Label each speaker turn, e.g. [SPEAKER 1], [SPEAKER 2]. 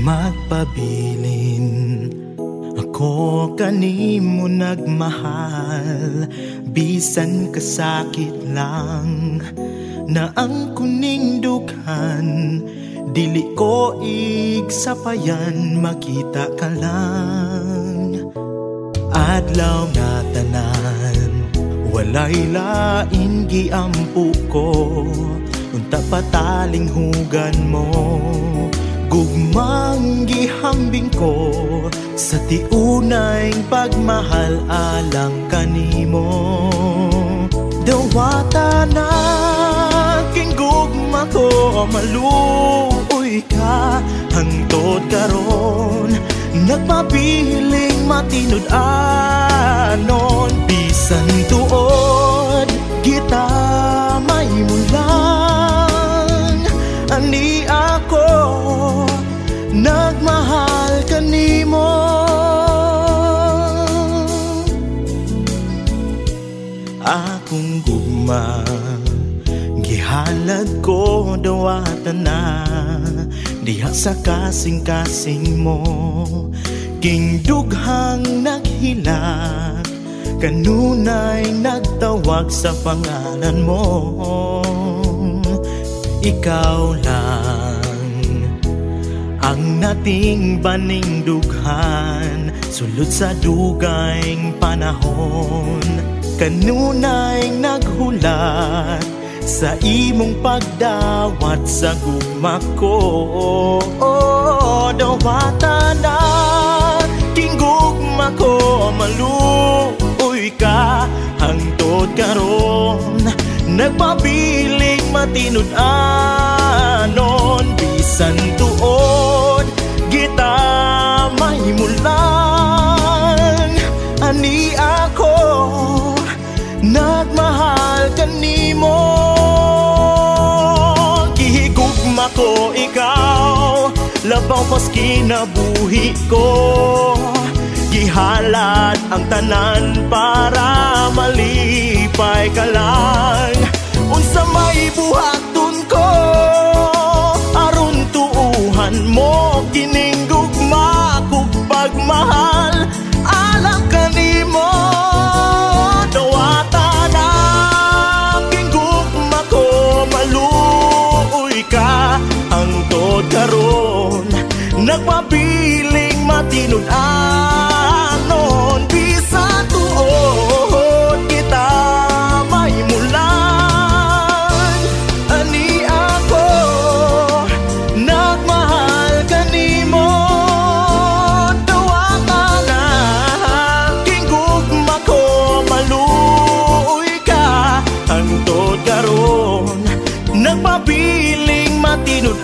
[SPEAKER 1] magpabilin. Ako kanimo nagmahal, bisan kasakit lang na ang kuning dughan. Dili ko igsapayan, makita ka lang. Adlaw nga tanan, walay lain giampo ko. Unta pataling hugan mo, gugmang gihambing ko. Sa tiunay pagmahal alang kanimo. Dawata na king gugma ko, maluoy ka hangtod karon. Nagpabiling matinud anon, bisan tuod kita may mulang. Ani ako nagmahal kanimo. Akong gugma gihalad ko dawatan na, diha sa kasing-kasing mo. King dughang naghilak, kanunay nagtawag sa pangalan mo. Ikaw lang ang nating baning dughan, sulod sa dugayng panahon. Kanunay naghulat sa imong pagdawat sa gugma ko. Dawata na king gugma ko, maluoy ka hangtod karon. Nagpabiling matinud anon, bisan tuod kita may mulang. Ani ako nagmahal kanimo. Gihigugma ko ikaw, labaw paski nabuhi ko. Gihalad ang tanan para malipay ka lang. Unsa may buhaton ko aron tuuhan mo kining gugma kog pagmahal alang kanimo. Dawata na king gugma ko, maluoy ka hangtod karon. Nagpabiling matinud anon, bisan tuod kita may mulang. Ani ako nagmahal kanimo. Dawata na king gugma ko, maluoy ka hangtod karon. Nagpabiling matinud